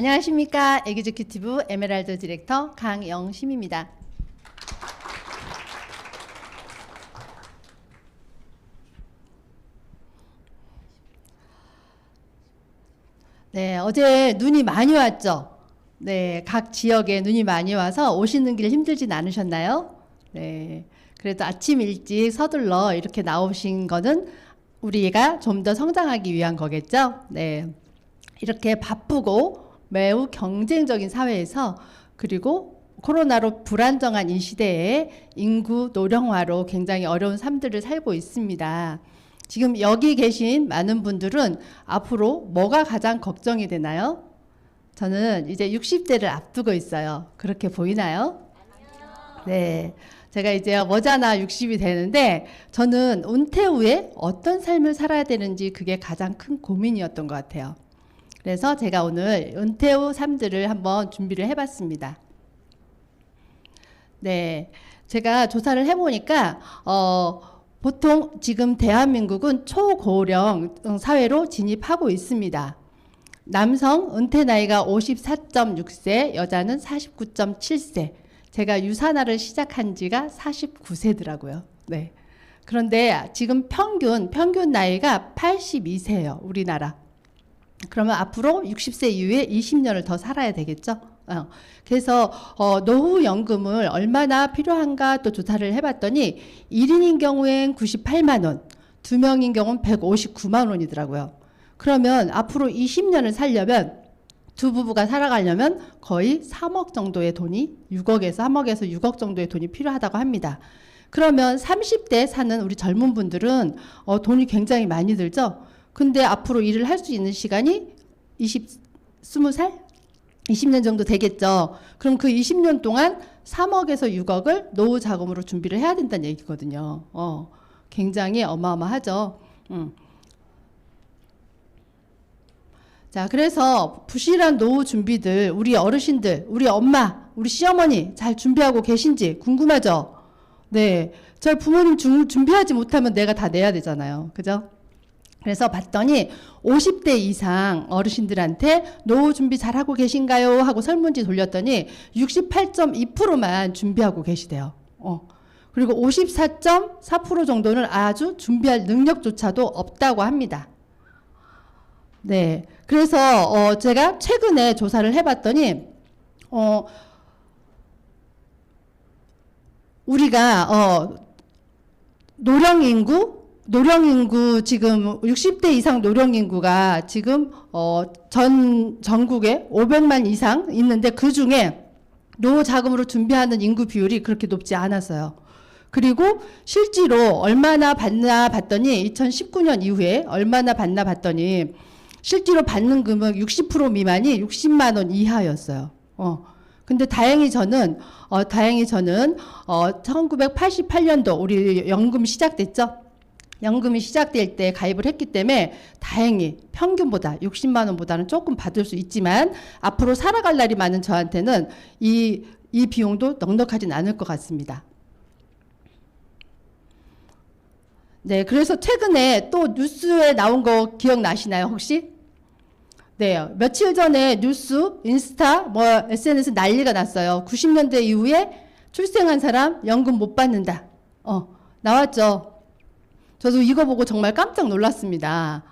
안녕하십니까. 에그제큐티브 에메랄드 디렉터 강영심입니다. 네, 어제 눈이 많이 왔죠? 네, 각 지역에 눈이 많이 와서 오시는 길 힘들진 않으셨나요? 네, 그래도 아침 일찍 서둘러 이렇게 나오신 거는 우리가 좀 더 성장하기 위한 거겠죠? 네, 이렇게 바쁘고 매우 경쟁적인 사회에서 그리고 코로나로 불안정한 이 시대에 인구 노령화로 굉장히 어려운 삶들을 살고 있습니다. 지금 여기 계신 많은 분들은 앞으로 뭐가 가장 걱정이 되나요? 저는 이제 60대를 앞두고 있어요. 그렇게 보이나요? 네. 제가 이제 머지않아 60이 되는데 저는 은퇴 후에 어떤 삶을 살아야 되는지 그게 가장 큰 고민이었던 것 같아요. 그래서 제가 오늘 은퇴 후 삶들을 한번 준비를 해봤습니다. 네. 제가 조사를 해보니까 보통 지금 대한민국은 초고령 사회로 진입하고 있습니다. 남성 은퇴 나이가 54.6세, 여자는 49.7세. 제가 유산화를 시작한 지가 49세더라고요. 네. 그런데 지금 평균 나이가 82세예요. 우리나라. 그러면 앞으로 60세 이후에 20년을 더 살아야 되겠죠? 그래서 노후연금을 얼마나 필요한가 또 조사를 해봤더니 1인인 경우엔 98만 원, 2명인 경우는 159만 원이더라고요. 그러면 앞으로 20년을 살려면 두 부부가 살아가려면 거의 3억 정도의 돈이 3억에서 6억 정도의 돈이 필요하다고 합니다. 그러면 30대 사는 우리 젊은 분들은 돈이 굉장히 많이 들죠? 근데 앞으로 일을 할 수 있는 시간이 20살? 20년 정도 되겠죠. 그럼 그 20년 동안 3억에서 6억을 노후 자금으로 준비를 해야 된다는 얘기거든요. 굉장히 어마어마하죠. 자, 그래서 부실한 노후 준비들, 우리 어르신들, 우리 엄마, 우리 시어머니 잘 준비하고 계신지 궁금하죠? 네. 저희 부모님 준비하지 못하면 내가 다 내야 되잖아요. 그죠? 그래서 봤더니 50대 이상 어르신들한테 노후 준비 잘하고 계신가요? 하고 설문지 돌렸더니 68.2%만 준비하고 계시대요. 그리고 54.4% 정도는 아주 준비할 능력조차도 없다고 합니다. 네. 그래서 제가 최근에 조사를 해봤더니 우리가 노령인구 지금 60대 이상 노령인구가 지금 전국에 500만 이상 있는데 그 중에 노후 자금으로 준비하는 인구 비율이 그렇게 높지 않았어요. 그리고 실제로 얼마나 받나 봤더니 2019년 이후에 얼마나 받나 봤더니 실제로 받는 금액 60% 미만이 60만 원 이하였어요. 근데 다행히 저는 1988년도 우리 연금 시작됐죠? 연금이 시작될 때 가입을 했기 때문에 다행히 평균보다 60만 원보다는 조금 받을 수 있지만 앞으로 살아갈 날이 많은 저한테는 이 비용도 넉넉하진 않을 것 같습니다. 네, 그래서 최근에 또 뉴스에 나온 거 기억나시나요, 혹시? 네, 며칠 전에 뉴스, 인스타, SNS 난리가 났어요. 90년대 이후에 출생한 사람 연금 못 받는다. 나왔죠. 저도 이거 보고 정말 깜짝 놀랐습니다.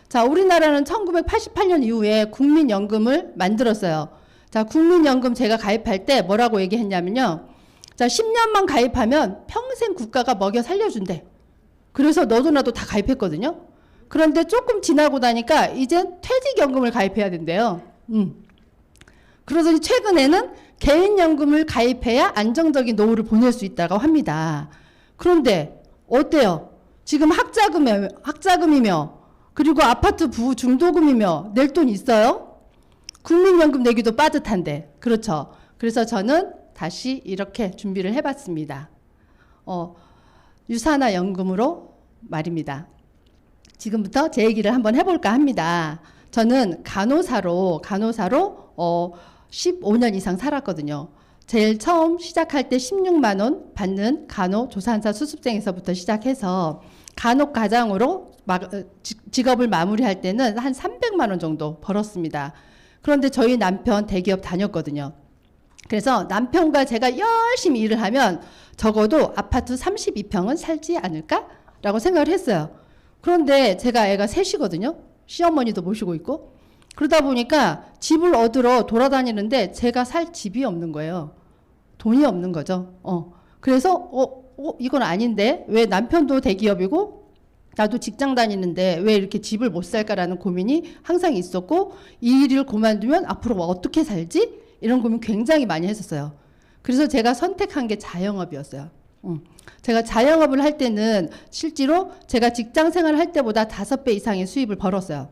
자, 우리나라는 1988년 이후에 국민연금을 만들었어요. 자, 국민연금 제가 가입할 때 뭐라고 얘기했냐면요. 자, 10년만 가입하면 평생 국가가 먹여 살려준대. 그래서 너도 나도 다 가입했거든요. 그런데 조금 지나고 나니까 이젠 퇴직연금을 가입해야 된대요. 그러더니 최근에는 개인연금을 가입해야 안정적인 노후를 보낼 수 있다고 합니다. 그런데 어때요? 지금 학자금이며 그리고 아파트 중도금이며 낼 돈 있어요? 국민연금 내기도 빠듯한데. 그렇죠. 그래서 저는 다시 이렇게 준비를 해봤습니다. 유산화 연금으로 말입니다. 지금부터 제 얘기를 한번 해볼까 합니다. 저는 간호사로 15년 이상 살았거든요. 제일 처음 시작할 때 16만 원 받는 간호조산사 수습생에서부터 시작해서 간호과장으로 직업을 마무리할 때는 한 300만 원 정도 벌었습니다. 그런데 저희 남편 대기업 다녔거든요. 그래서 남편과 제가 열심히 일을 하면 적어도 아파트 32평은 살지 않을까라고 생각을 했어요. 그런데 제가 애가 셋이거든요. 시어머니도 모시고 있고. 그러다 보니까 집을 얻으러 돌아다니는데 제가 살 집이 없는 거예요. 돈이 없는 거죠. 그래서 이건 아닌데 왜 남편도 대기업이고 나도 직장 다니는데 왜 이렇게 집을 못 살까라는 고민이 항상 있었고, 이 일을 그만두면 앞으로 어떻게 살지? 이런 고민 굉장히 많이 했었어요. 그래서 제가 선택한 게 자영업이었어요. 제가 자영업을 할 때는 실제로 제가 직장 생활을 할 때보다 5배 이상의 수입을 벌었어요.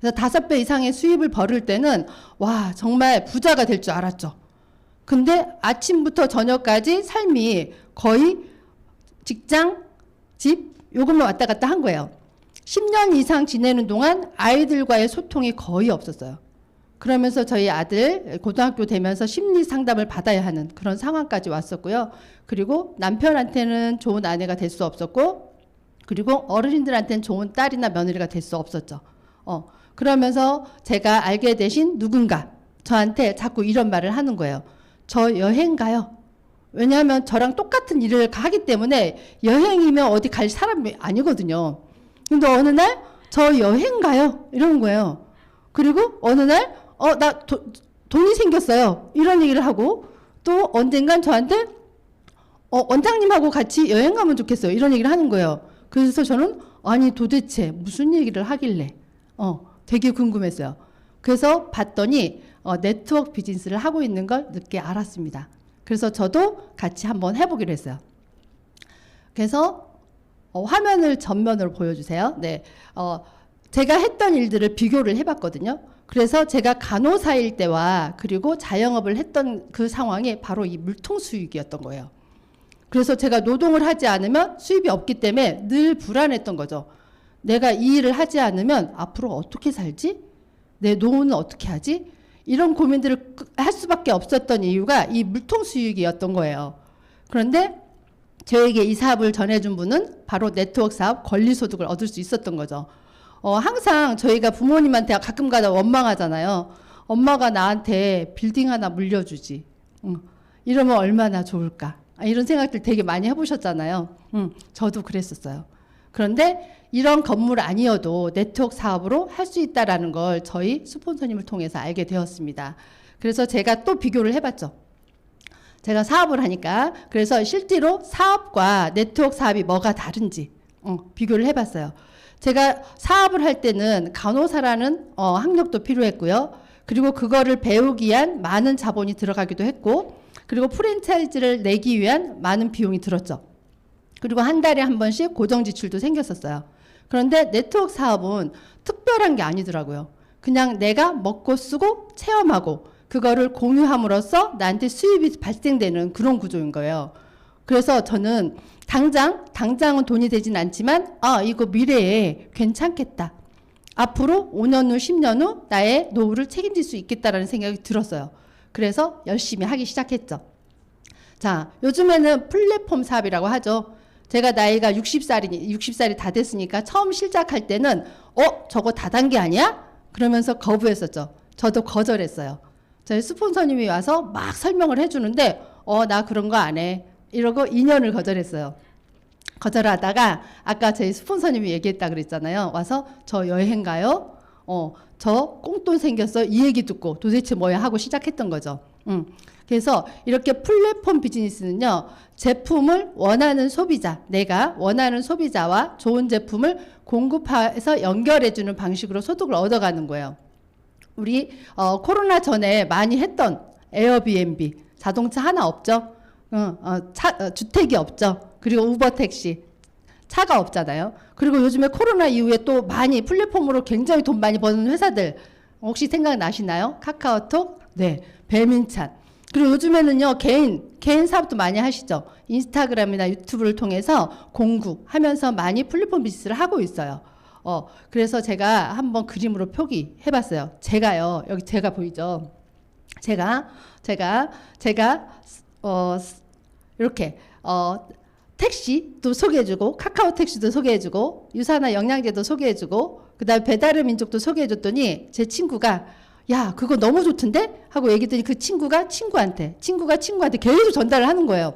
그래서 5배 이상의 수입을 벌을 때는 와, 정말 부자가 될 줄 알았죠. 근데 아침부터 저녁까지 삶이 거의 직장, 집, 요것만 왔다 갔다 한 거예요. 10년 이상 지내는 동안 아이들과의 소통이 거의 없었어요. 그러면서 저희 아들 고등학교 되면서 심리 상담을 받아야 하는 그런 상황까지 왔었고요. 그리고 남편한테는 좋은 아내가 될 수 없었고, 그리고 어르신들한테는 좋은 딸이나 며느리가 될 수 없었죠. 그러면서 제가 알게 되신 누군가 저한테 자꾸 이런 말을 하는 거예요. 저 여행 가요. 왜냐하면 저랑 똑같은 일을 하기 때문에 여행이면 어디 갈 사람이 아니거든요. 근데 어느 날 저 여행 가요. 이러는 거예요. 그리고 어느 날 나 돈이 생겼어요. 이런 얘기를 하고, 또 언젠간 저한테 원장님하고 같이 여행 가면 좋겠어요. 이런 얘기를 하는 거예요. 그래서 저는 아니 도대체 무슨 얘기를 하길래 되게 궁금했어요. 그래서 봤더니 네트워크 비즈니스를 하고 있는 걸 늦게 알았습니다. 그래서 저도 같이 한번 해보기로 했어요. 그래서 화면을 전면으로 보여주세요. 네, 제가 했던 일들을 비교를 해봤거든요. 그래서 제가 간호사일 때와 그리고 자영업을 했던 그 상황이 바로 이 물통 수익이었던 거예요. 그래서 제가 노동을 하지 않으면 수입이 없기 때문에 늘 불안했던 거죠. 내가 이 일을 하지 않으면 앞으로 어떻게 살지? 내 노후는 어떻게 하지? 이런 고민들을 할 수밖에 없었던 이유가 이 물통 수익이었던 거예요. 그런데 저에게 이 사업을 전해준 분은 바로 네트워크 사업 권리소득을 얻을 수 있었던 거죠. 항상 저희가 부모님한테 가끔가다 원망하잖아요. 엄마가 나한테 빌딩 하나 물려주지. 이러면 얼마나 좋을까. 이런 생각들 되게 많이 해보셨잖아요. 저도 그랬었어요. 그런데 이런 건물 아니어도 네트워크 사업으로 할 수 있다라는 걸 저희 스폰서님을 통해서 알게 되었습니다. 그래서 제가 또 비교를 해봤죠. 제가 사업을 하니까. 그래서 실제로 사업과 네트워크 사업이 뭐가 다른지 비교를 해봤어요. 제가 사업을 할 때는 간호사라는 학력도 필요했고요. 그리고 그거를 배우기 위한 많은 자본이 들어가기도 했고, 그리고 프랜차이즈를 내기 위한 많은 비용이 들었죠. 그리고 한 달에 한 번씩 고정 지출도 생겼었어요. 그런데 네트워크 사업은 특별한 게 아니더라고요. 그냥 내가 먹고 쓰고 체험하고 그거를 공유함으로써 나한테 수입이 발생되는 그런 구조인 거예요. 그래서 저는 당장은 돈이 되진 않지만 이거 미래에 괜찮겠다. 앞으로 5년 후 10년 후 나의 노후를 책임질 수 있겠다라는 생각이 들었어요. 그래서 열심히 하기 시작했죠. 자, 요즘에는 플랫폼 사업이라고 하죠. 제가 나이가 60살이 다 됐으니까 처음 시작할 때는 저거 다단계 아니야? 그러면서 거부했었죠. 저도 거절했어요. 저희 스폰서님이 와서 막 설명을 해주는데 나 그런 거 안 해. 이러고 2년을 거절했어요. 거절하다가 아까 저희 스폰서님이 얘기했다 그랬잖아요. 와서 저 여행 가요? 저 꽁돈 생겼어? 이 얘기 듣고 도대체 뭐야 하고 시작했던 거죠. 그래서 이렇게 플랫폼 비즈니스는요, 제품을 원하는 소비자, 내가 원하는 소비자와 좋은 제품을 공급해서 연결해주는 방식으로 소득을 얻어가는 거예요. 우리 코로나 전에 많이 했던 에어비앤비, 자동차 하나 없죠? 주택이 없죠? 그리고 우버 택시, 차가 없잖아요. 그리고 요즘에 코로나 이후에 또 많이 플랫폼으로 굉장히 돈 많이 버는 회사들 혹시 생각나시나요? 카카오톡, 네, 배민찬. 그리고 요즘에는요, 개인 사업도 많이 하시죠. 인스타그램이나 유튜브를 통해서 공구하면서 많이 플랫폼 비즈니스를 하고 있어요. 그래서 제가 한번 그림으로 표기해봤어요. 제가요, 여기 제가 보이죠? 제가 이렇게 택시도 소개해주고, 카카오 택시도 소개해주고, 유산화 영양제도 소개해주고, 그 다음에 배달의 민족도 소개해줬더니 제 친구가 야, 그거 너무 좋던데? 하고 얘기했더니 그 친구가 친구한테 계속 전달을 하는 거예요.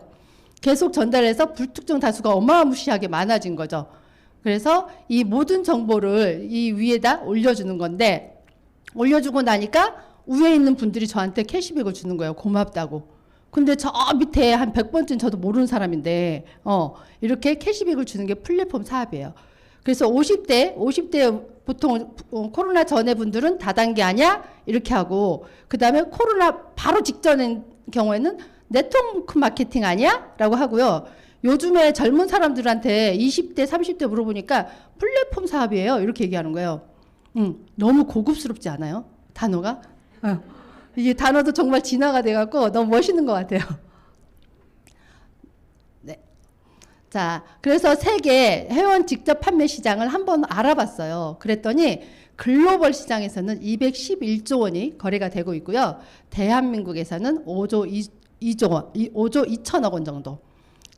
계속 전달해서 불특정 다수가 어마무시하게 많아진 거죠. 그래서 이 모든 정보를 이 위에다 올려주는 건데, 올려주고 나니까 위에 있는 분들이 저한테 캐시백을 주는 거예요. 고맙다고. 근데 저 밑에 한 100번쯤 저도 모르는 사람인데, 이렇게 캐시백을 주는 게 플랫폼 사업이에요. 그래서 50대 보통 코로나 전에 분들은 다단계 아니야? 이렇게 하고, 그 다음에 코로나 바로 직전인 경우에는 네트워크 마케팅 아니야? 라고 하고요. 요즘에 젊은 사람들한테 20대, 30대 물어보니까 플랫폼 사업이에요. 이렇게 얘기하는 거예요. 너무 고급스럽지 않아요? 단어가? 이게 단어도 정말 진화가 돼갖고 너무 멋있는 것 같아요. 네. 자, 그래서 세계 회원 직접 판매 시장을 한번 알아봤어요. 그랬더니 글로벌 시장에서는 211조 원이 거래가 되고 있고요. 대한민국에서는 5조 2천억 원 정도.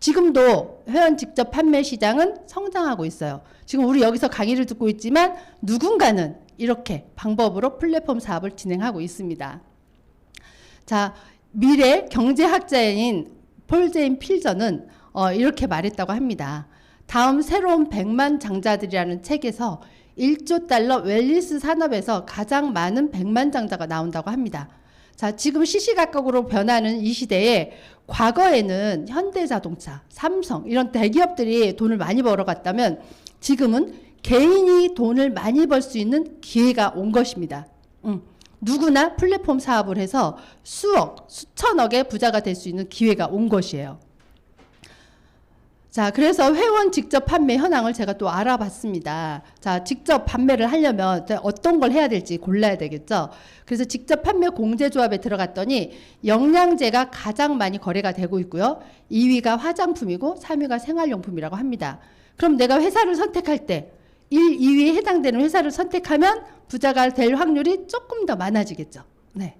지금도 회원 직접 판매 시장은 성장하고 있어요. 지금 우리 여기서 강의를 듣고 있지만 누군가는 이렇게 방법으로 플랫폼 사업을 진행하고 있습니다. 자, 미래 경제학자인 폴 제인 필저는 이렇게 말했다고 합니다. 다음 새로운 100만 장자들이라는 책에서 1조 달러 웰니스 산업에서 가장 많은 100만 장자가 나온다고 합니다. 자, 지금 시시각각으로 변하는 이 시대에 과거에는 현대자동차, 삼성 이런 대기업들이 돈을 많이 벌어갔다면 지금은 개인이 돈을 많이 벌 수 있는 기회가 온 것입니다. 누구나 플랫폼 사업을 해서 수억, 수천억의 부자가 될 수 있는 기회가 온 것이에요. 자, 그래서 회원 직접 판매 현황을 제가 또 알아봤습니다. 자, 직접 판매를 하려면 어떤 걸 해야 될지 골라야 되겠죠. 그래서 직접 판매 공제조합에 들어갔더니 영양제가 가장 많이 거래가 되고 있고요. 2위가 화장품이고 3위가 생활용품이라고 합니다. 그럼 내가 회사를 선택할 때 1, 2위에 해당되는 회사를 선택하면 부자가 될 확률이 조금 더 많아지겠죠. 네.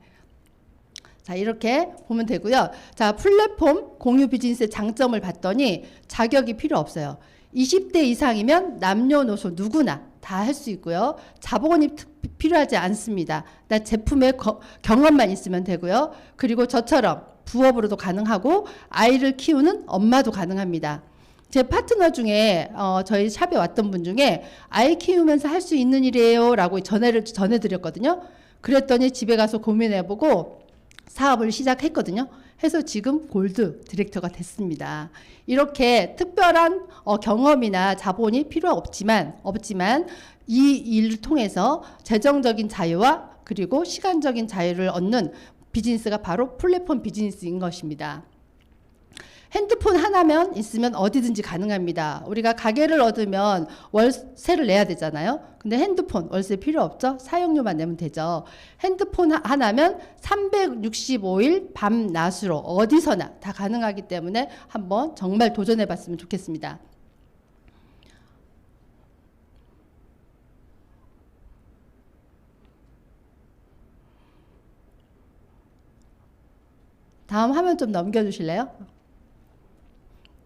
자, 이렇게 보면 되고요. 자, 플랫폼 공유 비즈니스의 장점을 봤더니 자격이 필요 없어요. 20대 이상이면 남녀노소 누구나 다 할 수 있고요. 자본이 필요하지 않습니다. 나 제품의 경험만 있으면 되고요. 그리고 저처럼 부업으로도 가능하고 아이를 키우는 엄마도 가능합니다. 제 파트너 중에 저희 샵에 왔던 분 중에 아이 키우면서 할 수 있는 일이에요 라고 전해드렸거든요. 그랬더니 집에 가서 고민해보고 사업을 시작했거든요. 해서 지금 골드 디렉터가 됐습니다. 이렇게 특별한 경험이나 자본이 필요 없지만 이 일을 통해서 재정적인 자유와 그리고 시간적인 자유를 얻는 비즈니스가 바로 플랫폼 비즈니스인 것입니다. 핸드폰 하나면 있으면 어디든지 가능합니다. 우리가 가게를 얻으면 월세를 내야 되잖아요. 근데 핸드폰 월세 필요 없죠? 사용료만 내면 되죠. 핸드폰 하나면 365일 밤낮으로 어디서나 다 가능하기 때문에 한번 정말 도전해 봤으면 좋겠습니다. 다음 화면 좀 넘겨주실래요?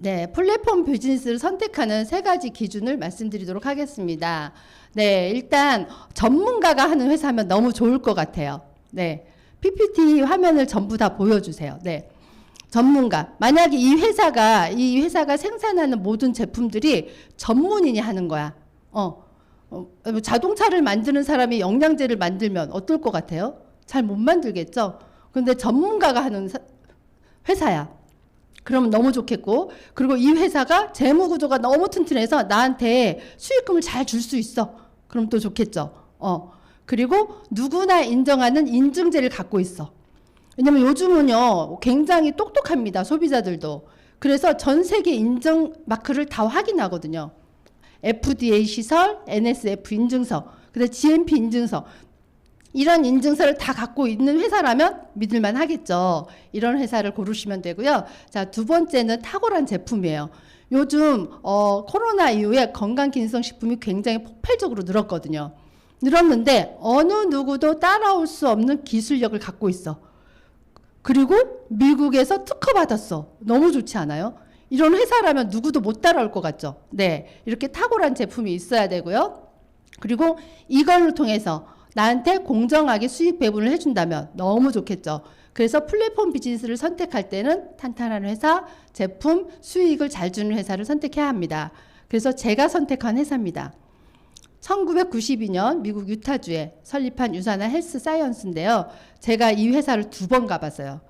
네, 플랫폼 비즈니스를 선택하는 3가지 기준을 말씀드리도록 하겠습니다. 네, 일단 전문가가 하는 회사면 너무 좋을 것 같아요. 네, PPT 화면을 전부 다 보여주세요. 네, 전문가. 만약에 이 회사가 생산하는 모든 제품들이 전문인이 하는 거야. 자동차를 만드는 사람이 영양제를 만들면 어떨 것 같아요? 잘 못 만들겠죠? 근데 전문가가 하는 회사야. 그러면 너무 좋겠고, 그리고 이 회사가 재무 구조가 너무 튼튼해서 나한테 수익금을 잘 줄 수 있어. 그럼 또 좋겠죠. 그리고 누구나 인정하는 인증제를 갖고 있어. 왜냐면 요즘은요, 굉장히 똑똑합니다. 소비자들도. 그래서 전 세계 인증 마크를 다 확인하거든요. FDA 시설, NSF 인증서, 그다음에 GMP 인증서. 이런 인증서를 다 갖고 있는 회사라면 믿을만 하겠죠. 이런 회사를 고르시면 되고요. 자, 2번째는 탁월한 제품이에요. 요즘 코로나 이후에 건강기능성식품이 굉장히 폭발적으로 늘었거든요. 늘었는데 어느 누구도 따라올 수 없는 기술력을 갖고 있어. 그리고 미국에서 특허받았어. 너무 좋지 않아요? 이런 회사라면 누구도 못 따라올 것 같죠. 네, 이렇게 탁월한 제품이 있어야 되고요. 그리고 이걸 통해서 나한테 공정하게 수익 배분을 해준다면 너무 좋겠죠. 그래서 플랫폼 비즈니스를 선택할 때는 탄탄한 회사, 제품, 수익을 잘 주는 회사를 선택해야 합니다. 그래서 제가 선택한 회사입니다. 1992년 미국 유타주에 설립한 유사나 헬스 사이언스인데요. 제가 이 회사를 2번 가봤어요.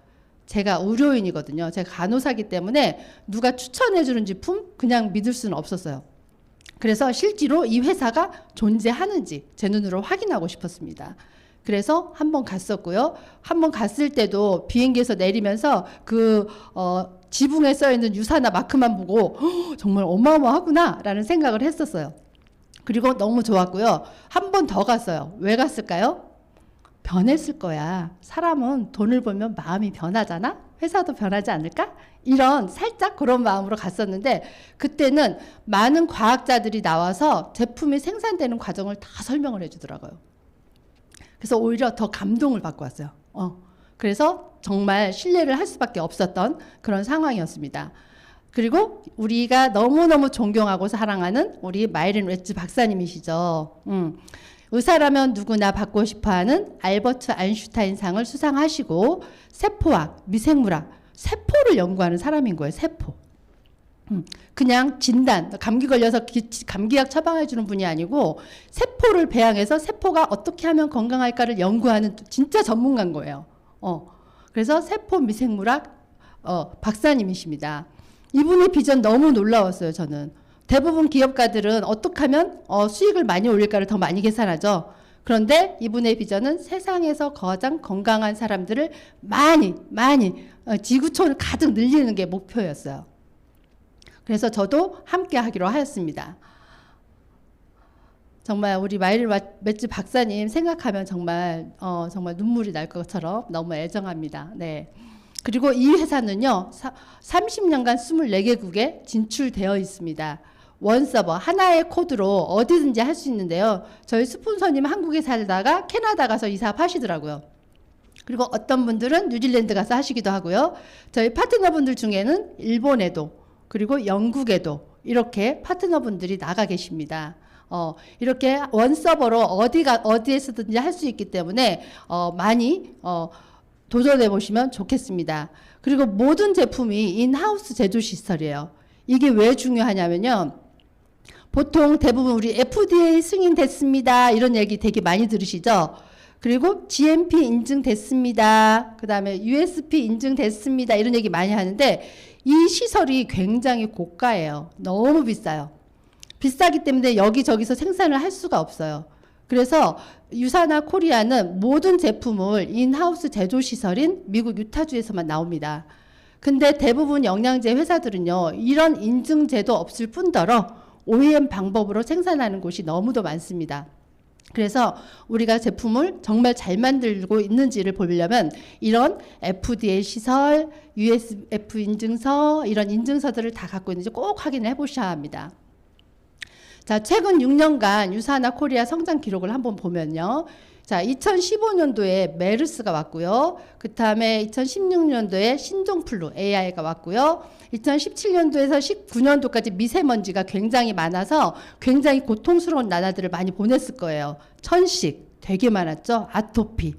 제가 의료인이거든요. 제가 간호사기 때문에 누가 추천해 주는 제품 그냥 믿을 수는 없었어요. 그래서 실제로 이 회사가 존재하는지 제 눈으로 확인하고 싶었습니다. 그래서 한번 갔었고요. 한번 갔을 때도 비행기에서 내리면서 지붕에 써 있는 유사나 마크만 보고 정말 어마어마하구나 라는 생각을 했었어요. 그리고 너무 좋았고요. 한 번 더 갔어요. 왜 갔을까요? 변했을 거야. 사람은 돈을 벌면 마음이 변하잖아? 회사도 변하지 않을까? 이런 살짝 그런 마음으로 갔었는데 그때는 많은 과학자들이 나와서 제품이 생산되는 과정을 다 설명을 해주더라고요. 그래서 오히려 더 감동을 받고 왔어요. 그래서 정말 신뢰를 할 수밖에 없었던 그런 상황이었습니다. 그리고 우리가 너무너무 존경하고 사랑하는 우리 마이린 웨츠 박사님이시죠. 의사라면 누구나 받고 싶어하는 알버트 아인슈타인상을 수상하시고 세포학, 미생물학, 세포를 연구하는 사람인 거예요. 세포. 그냥 진단, 감기 걸려서 감기약 처방해 주는 분이 아니고 세포를 배양해서 세포가 어떻게 하면 건강할까를 연구하는 진짜 전문가인 거예요. 그래서 세포 미생물학 박사님이십니다. 이분의 비전 너무 놀라웠어요. 저는. 대부분 기업가들은 어떻게 하면 수익을 많이 올릴까를 더 많이 계산하죠. 그런데 이분의 비전은 세상에서 가장 건강한 사람들을 많이 지구촌을 가득 늘리는 게 목표였어요. 그래서 저도 함께 하기로 하였습니다. 정말 우리 마이린 웨츠 박사님 생각하면 정말 눈물이 날 것처럼 너무 애정합니다. 네. 그리고 이 회사는요, 30년간 24개국에 진출되어 있습니다. 원서버, 하나의 코드로 어디든지 할 수 있는데요. 저희 스폰서님 한국에 살다가 캐나다 가서 이사하시더라고요. 그리고 어떤 분들은 뉴질랜드 가서 하시기도 하고요. 저희 파트너분들 중에는 일본에도 그리고 영국에도 이렇게 파트너분들이 나가 계십니다. 이렇게 원서버로 어디에서든지 할 수 있기 때문에 많이 도전해 보시면 좋겠습니다. 그리고 모든 제품이 인하우스 제조 시설이에요. 이게 왜 중요하냐면요. 보통 대부분 우리 FDA 승인됐습니다. 이런 얘기 되게 많이 들으시죠? 그리고 GMP 인증됐습니다. 그 다음에 USP 인증됐습니다. 이런 얘기 많이 하는데 이 시설이 굉장히 고가예요. 너무 비싸요. 비싸기 때문에 여기저기서 생산을 할 수가 없어요. 그래서 유사나 코리아는 모든 제품을 인하우스 제조시설인 미국 유타주에서만 나옵니다. 근데 대부분 영양제 회사들은요, 이런 인증제도 없을 뿐더러 OEM 방법으로 생산하는 곳이 너무도 많습니다. 그래서 우리가 제품을 정말 잘 만들고 있는지를 보려면 이런 FDA 시설, USF 인증서, 이런 인증서들을 다 갖고 있는지 꼭 확인을 해보셔야 합니다. 자, 최근 6년간 유사나 코리아 성장 기록을 한번 보면요. 자, 2015년도에 메르스가 왔고요. 그 다음에 2016년도에 신종플루 AI가 왔고요. 2017년도에서 19년도까지 미세먼지가 굉장히 많아서 굉장히 고통스러운 나라들을 많이 보냈을 거예요. 천식 되게 많았죠. 아토피.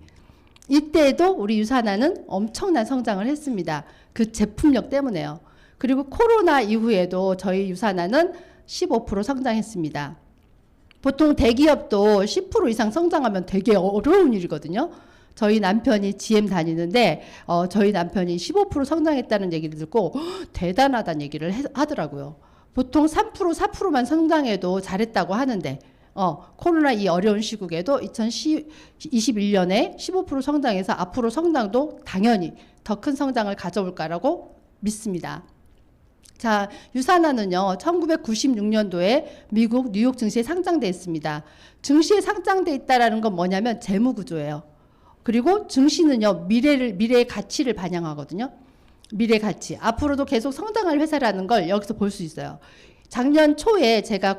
이때에도 우리 유사나는 엄청난 성장을 했습니다. 그 제품력 때문에요. 그리고 코로나 이후에도 저희 유사나는 15% 성장했습니다. 보통 대기업도 10% 이상 성장하면 되게 어려운 일이거든요. 저희 남편이 GM 다니는데 저희 남편이 15% 성장했다는 얘기를 듣고 대단하다는 얘기를 하더라고요. 보통 3%, 4%만 성장해도 잘했다고 하는데 코로나 이 어려운 시국에도 2021년에 15% 성장해서 앞으로 성장도 당연히 더 큰 성장을 가져올 거라고 믿습니다. 자, 유사나는요, 1996년도에 미국 뉴욕 증시에 상장돼 있습니다. 증시에 상장돼 있다라는 건 뭐냐면 재무 구조예요. 그리고 증시는요, 미래의 가치를 반영하거든요. 미래 가치. 앞으로도 계속 성장할 회사라는 걸 여기서 볼 수 있어요. 작년 초에 제가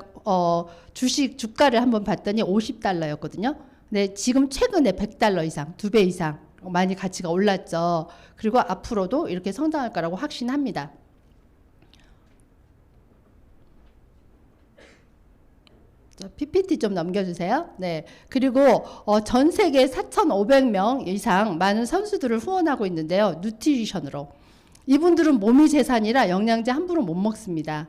주가를 한번 봤더니 $50였거든요. 근데 지금 최근에 $100 이상, 2배 이상 많이 가치가 올랐죠. 그리고 앞으로도 이렇게 성장할 거라고 확신합니다. PPT 좀 넘겨주세요. 네. 그리고 전 세계 4,500명 이상 많은 선수들을 후원하고 있는데요. 누트리션으로. 이분들은 몸이 재산이라 영양제 함부로 못 먹습니다.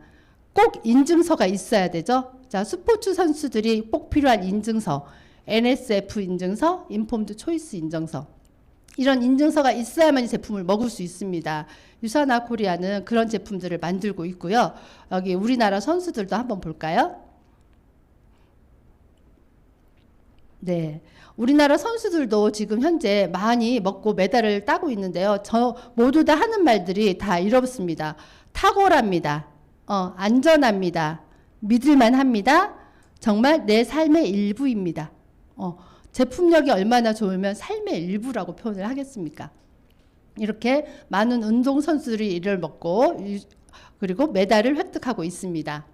꼭 인증서가 있어야 되죠. 자, 스포츠 선수들이 꼭 필요한 인증서, NSF 인증서, 인폼드 초이스 인증서. 이런 인증서가 있어야만 이 제품을 먹을 수 있습니다. 유사나 코리아는 그런 제품들을 만들고 있고요. 여기 우리나라 선수들도 한번 볼까요? 네. 우리나라 선수들도 지금 현재 많이 먹고 메달을 따고 있는데요. 모두 다 하는 말들이 다 이렇습니다. 탁월합니다. 안전합니다. 믿을만 합니다. 정말 내 삶의 일부입니다. 제품력이 얼마나 좋으면 삶의 일부라고 표현을 하겠습니까? 이렇게 많은 운동선수들이 이를 먹고 그리고 메달을 획득하고 있습니다.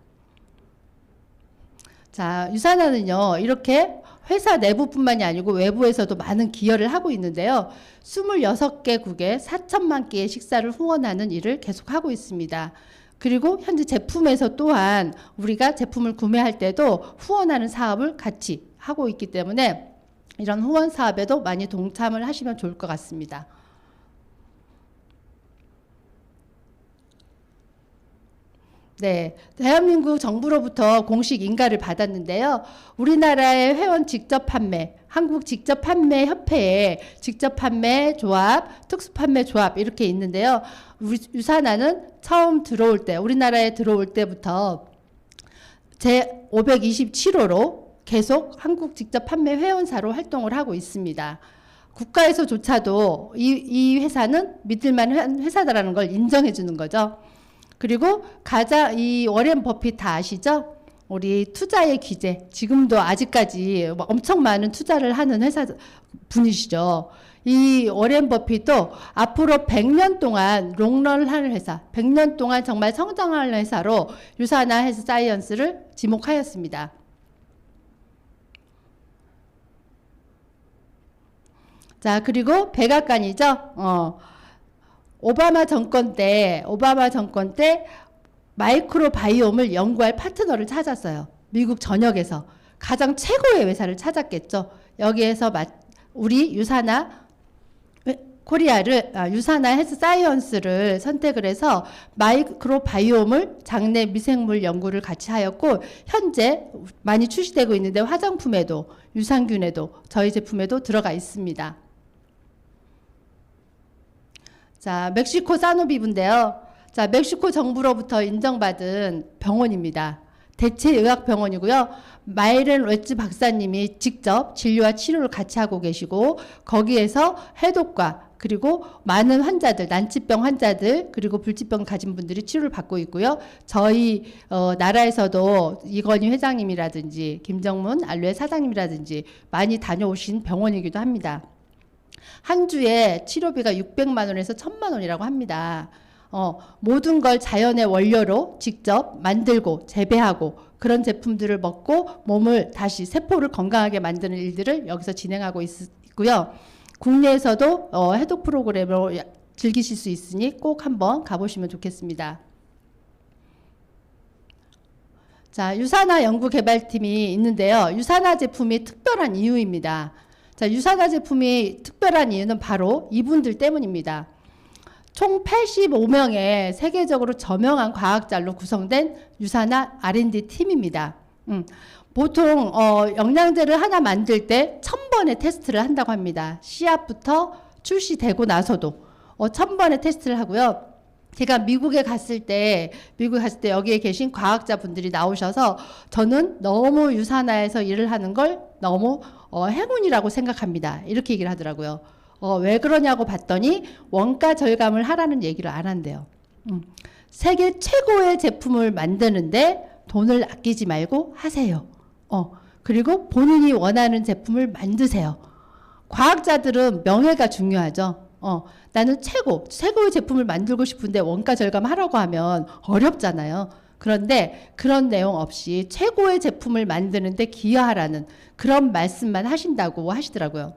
자, 유산화는요, 이렇게 회사 내부뿐만이 아니고 외부에서도 많은 기여를 하고 있는데요. 26개국에 4천만 끼의 식사를 후원하는 일을 계속하고 있습니다. 그리고 현재 제품에서 또한 우리가 제품을 구매할 때도 후원하는 사업을 같이 하고 있기 때문에 이런 후원 사업에도 많이 동참을 하시면 좋을 것 같습니다. 네, 대한민국 정부로부터 공식 인가를 받았는데요. 우리나라의 회원 직접 판매, 한국 직접 판매 협회에 직접 판매 조합, 특수 판매 조합 이렇게 있는데요. 우리 유산화는 처음 들어올 때, 우리나라에 들어올 때부터 제 527호로 계속 한국 직접 판매 회원사로 활동을 하고 있습니다. 국가에서조차도 이 회사는 믿을만한 회사다라는 걸 인정해 주는 거죠. 그리고 이 워렌 버핏 다 아시죠? 우리 투자의 귀재, 지금도 아직까지 엄청 많은 투자를 하는 회사 분이시죠. 이 워렌 버핏도 앞으로 100년 동안 롱런을 하는 회사, 100년 동안 정말 성장하는 회사로 유산화 헬스 사이언스를 지목하였습니다. 자, 그리고 백악관이죠. 오바마 정권 때 마이크로바이옴을 연구할 파트너를 찾았어요. 미국 전역에서 가장 최고의 회사를 찾았겠죠. 여기에서 우리 유산화 헬스 사이언스를 선택을 해서 마이크로바이옴을 장내 미생물 연구를 같이 하였고, 현재 많이 출시되고 있는데 화장품에도 유산균에도 저희 제품에도 들어가 있습니다. 자, 멕시코 사노비브인데요. 자, 멕시코 정부로부터 인정받은 병원입니다. 대체의학병원이고요. 마이렌 웨츠 박사님이 직접 진료와 치료를 같이 하고 계시고, 거기에서 해독과 그리고 많은 환자들, 난치병 환자들, 그리고 불치병 가진 분들이 치료를 받고 있고요. 저희 나라에서도 이건희 회장님이라든지 김정문 알로에 사장님이라든지 많이 다녀오신 병원이기도 합니다. 한 주에 치료비가 600만 원에서 1000만 원이라고 합니다. 모든 걸 자연의 원료로 직접 만들고 재배하고 그런 제품들을 먹고 몸을 다시 세포를 건강하게 만드는 일들을 여기서 진행하고 있고요. 국내에서도 해독 프로그램으로 즐기실 수 있으니 꼭 한번 가보시면 좋겠습니다. 자, 유산화 연구개발팀이 있는데요. 유산화 제품이 특별한 이유입니다. 자, 유산화 제품이 특별한 이유는 바로 이분들 때문입니다. 총 85명의 세계적으로 저명한 과학자로 구성된 유산화 R&D 팀입니다. 보통 영양제를 하나 만들 때 1000번의 테스트를 한다고 합니다. 씨앗부터 출시되고 나서도 1000번의 테스트를 하고요. 제가 미국에 갔을 때 여기에 계신 과학자분들이 나오셔서 저는 너무 유산화에서 일을 하는 걸 너무 행운이라고 생각합니다. 이렇게 얘기를 하더라고요. 왜 그러냐고 봤더니 원가 절감을 하라는 얘기를 안 한대요. 세계 최고의 제품을 만드는데 돈을 아끼지 말고 하세요. 그리고 본인이 원하는 제품을 만드세요. 과학자들은 명예가 중요하죠. 나는 최고의 제품을 만들고 싶은데 원가 절감하라고 하면 어렵잖아요. 그런데 그런 내용 없이 최고의 제품을 만드는데 기여하라는 그런 말씀만 하신다고 하시더라고요.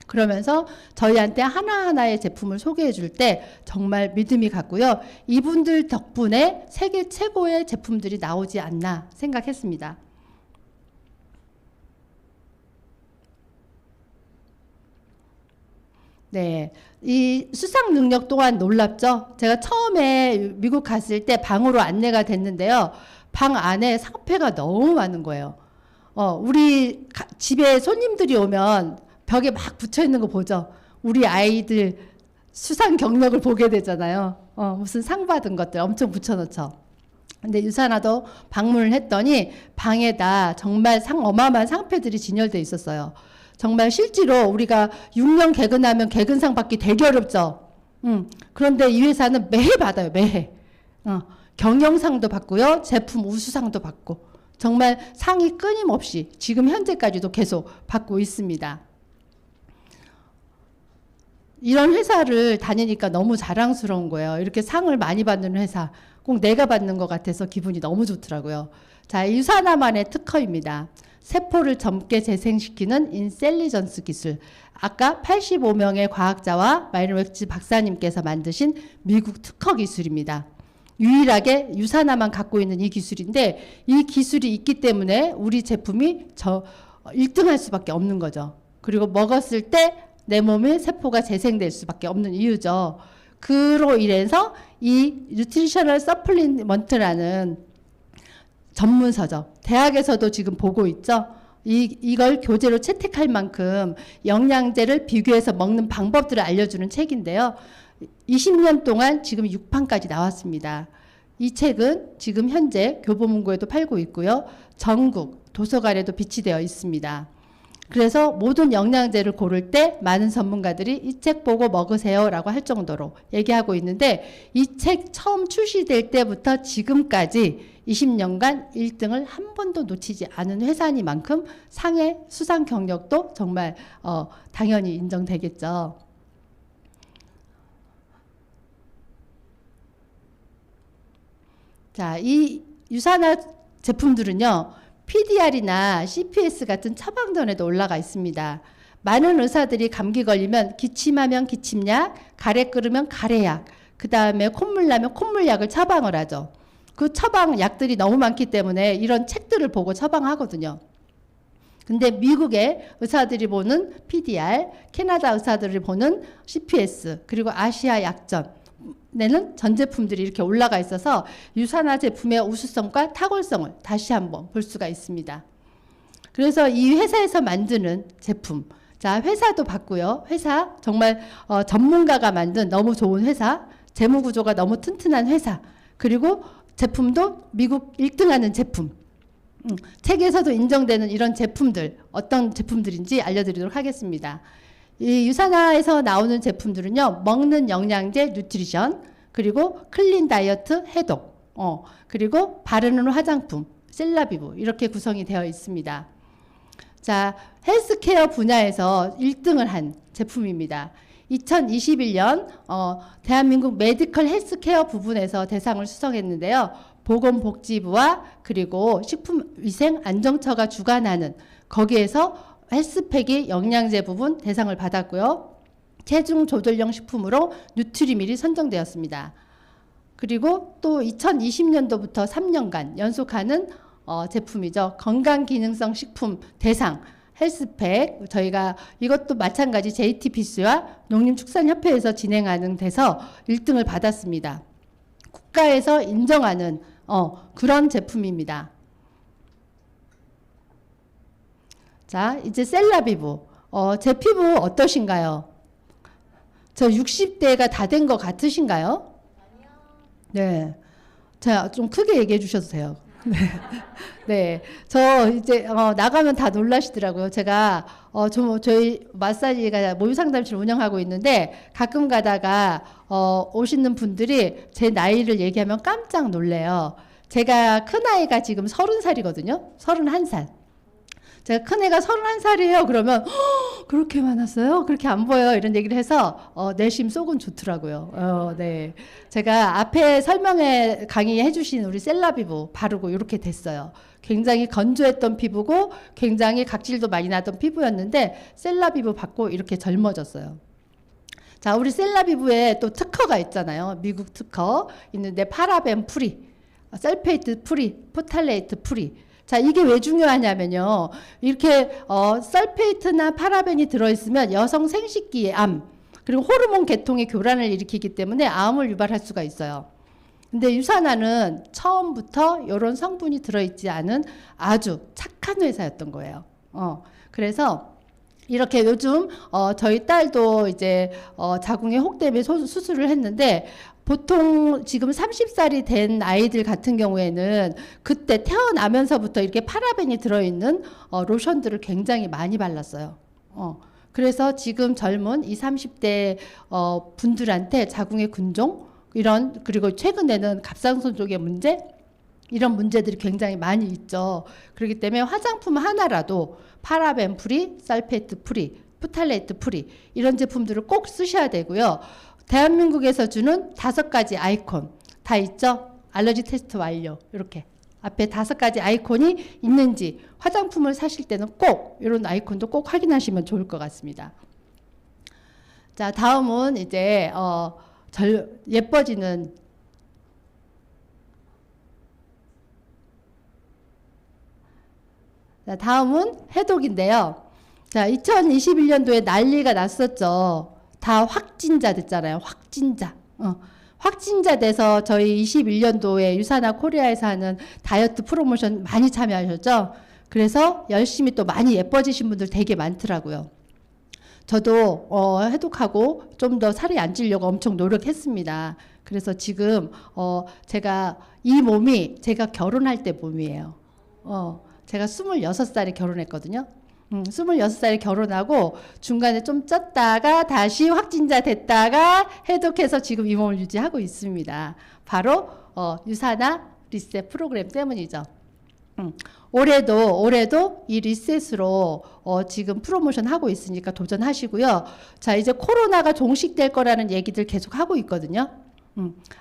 그러면서 저희한테 하나하나의 제품을 소개해 줄 때 정말 믿음이 갔고요. 이분들 덕분에 세계 최고의 제품들이 나오지 않나 생각했습니다. 네. 이 수상 능력 또한 놀랍죠? 제가 처음에 미국 갔을 때 방으로 안내가 됐는데요. 방 안에 상패가 너무 많은 거예요. 우리 집에 손님들이 오면 벽에 막 붙여 있는 거 보죠? 우리 아이들 수상 경력을 보게 되잖아요. 무슨 상 받은 것들 엄청 붙여놓죠. 근데 유산화도 방문을 했더니 방에다 정말 어마어마한 상패들이 진열돼 있었어요. 정말 실제로 우리가 6년 개근하면 개근상 받기 되게 어렵죠. 그런데 이 회사는 매해 받아요. 매해. 경영상도 받고요. 제품 우수상도 받고. 정말 상이 끊임없이 지금 현재까지도 계속 받고 있습니다. 이런 회사를 다니니까 너무 자랑스러운 거예요. 이렇게 상을 많이 받는 회사. 꼭 내가 받는 것 같아서 기분이 너무 좋더라고요. 자, 유산화만의 특허입니다. 세포를 젊게 재생시키는 인셀리전스 기술. 아까 85명의 과학자와 마이너웨츠 박사님께서 만드신 미국 특허 기술입니다. 유일하게 유산화만 갖고 있는 이 기술인데 이 기술이 있기 때문에 우리 제품이 1등할 수밖에 없는 거죠. 그리고 먹었을 때 내 몸에 세포가 재생될 수밖에 없는 이유죠. 그로 인해서 이 뉴트리셔널 서플리먼트라는 전문서죠. 대학에서도 지금 보고 있죠. 이걸 교재로 채택할 만큼 영양제를 비교해서 먹는 방법들을 알려주는 책인데요. 20년 동안 지금 6판까지 나왔습니다. 이 책은 지금 현재 교보문고에도 팔고 있고요. 전국 도서관에도 비치되어 있습니다. 그래서 모든 영양제를 고를 때 많은 전문가들이 이 책 보고 먹으세요 라고 할 정도로 얘기하고 있는데 이 책 처음 출시될 때부터 지금까지 20년간 1등을 한 번도 놓치지 않은 회사니만큼 상해 수상 경력도 정말 당연히 인정되겠죠. 자, 이 유산화 제품들은요. PDR이나 CPS 같은 처방전에도 올라가 있습니다. 많은 의사들이 감기 걸리면 기침하면 기침약, 가래 끓으면 가래약, 그 다음에 콧물 나면 콧물약을 처방을 하죠. 그 처방약들이 너무 많기 때문에 이런 책들을 보고 처방하거든요. 근데 미국의 의사들이 보는 PDR, 캐나다 의사들이 보는 CPS, 그리고 아시아 약전, 내는 전 제품들이 이렇게 올라가 있어서 유산화 제품의 우수성과 탁월성을 다시 한번 볼 수가 있습니다. 그래서 이 회사에서 만드는 제품, 자 회사도 봤고요. 회사 정말 전문가가 만든 너무 좋은 회사, 재무구조가 너무 튼튼한 회사, 그리고 제품도 미국 1등하는 제품. 책에서도 인정되는 이런 제품들, 어떤 제품들인지 알려드리도록 하겠습니다. 이 유산화에서 나오는 제품들은요, 먹는 영양제 뉴트리션, 그리고 클린 다이어트 해독, 그리고 바르는 화장품, 셀라비브 이렇게 구성이 되어 있습니다. 자, 헬스케어 분야에서 1등을 한 제품입니다. 2021년 대한민국 메디컬 헬스케어 부분에서 대상을 수상했는데요. 보건복지부와 그리고 식품위생안정처가 주관하는 거기에서 헬스팩이 영양제 부분 대상을 받았고요. 체중 조절용 식품으로 뉴트리밀이 선정되었습니다. 그리고 또 2020년도부터 3년간 연속하는 제품이죠. 건강기능성 식품 대상 헬스팩, 저희가 이것도 마찬가지 JTBC와 농림축산협회에서 진행하는 데서 1등을 받았습니다. 국가에서 인정하는 그런 제품입니다. 자, 이제 셀라비브. 제 피부 어떠신가요? 저 60대가 다 된 것 같으신가요? 아니요. 네. 자, 좀 크게 얘기해 주셔도 돼요. 네. 네. 저 이제 나가면 다 놀라시더라고요. 제가 저희 마사지가 모유상담실 운영하고 있는데 가끔 가다가 오시는 분들이 제 나이를 얘기하면 깜짝 놀래요. 제가 큰아이가 지금 30살이거든요. 31살. 제가 큰애가 31살이에요. 그러면 그렇게 많았어요? 그렇게 안 보여요? 이런 얘기를 해서 내심 속은 좋더라고요. 네. 제가 앞에 설명회 강의해 주신 우리 셀라비브 바르고 이렇게 됐어요. 굉장히 건조했던 피부고 굉장히 각질도 많이 나던 피부였는데 셀라비브 받고 이렇게 젊어졌어요. 자, 우리 셀라비브에 또 특허가 있잖아요. 미국 특허 있는데 파라벤 프리, 설페이트 프리, 포탈레이트 프리. 자, 이게 왜 중요하냐면요. 이렇게 설페이트나 파라벤이 들어있으면 여성 생식기의 암, 그리고 호르몬 계통의 교란을 일으키기 때문에 암을 유발할 수가 있어요. 근데 유산화는 처음부터 이런 성분이 들어있지 않은 아주 착한 회사였던 거예요. 그래서 이렇게 요즘 저희 딸도 이제 자궁의 혹 때문에 수술을 했는데 보통 지금 30살이 된 아이들 같은 경우에는 그때 태어나면서부터 이렇게 파라벤이 들어있는 로션들을 굉장히 많이 발랐어요. 그래서 지금 젊은 20, 30대 분들한테 자궁의 군종 그리고 최근에는 갑상선 쪽의 문제 이런 문제들이 굉장히 많이 있죠. 그렇기 때문에 화장품 하나라도 파라벤 프리, 살페트 프리, 프탈레이트 프리 이런 제품들을 꼭 쓰셔야 되고요. 대한민국에서 주는 5가지 아이콘 다 있죠? 알러지 테스트 완료. 이렇게 앞에 5가지 아이콘이 있는지 화장품을 사실 때는 꼭 이런 아이콘도 꼭 확인하시면 좋을 것 같습니다. 자, 다음은 이제 예뻐지는 자, 다음은 해독인데요. 자, 2021년도에 난리가 났었죠. 다 확진자 됐잖아요. 확진자. 확진자 돼서 저희 21년도에 유산화 코리아에서 하는 다이어트 프로모션 많이 참여하셨죠? 그래서 열심히 또 많이 예뻐지신 분들 되게 많더라고요. 저도 해독하고 좀 더 살이 안 찌려고 엄청 노력했습니다. 그래서 지금 제가 이 몸이 제가 결혼할 때 몸이에요. 제가 26살에 결혼했거든요. 26살에 결혼하고 중간에 좀 쪘다가 다시 확진자 됐다가 해독해서 지금 이 몸을 유지하고 있습니다. 바로 유산화 리셋 프로그램 때문이죠. 올해도 이 리셋으로 지금 프로모션 하고 있으니까 도전하시고요. 자, 이제 코로나가 종식될 거라는 얘기들 계속 하고 있거든요.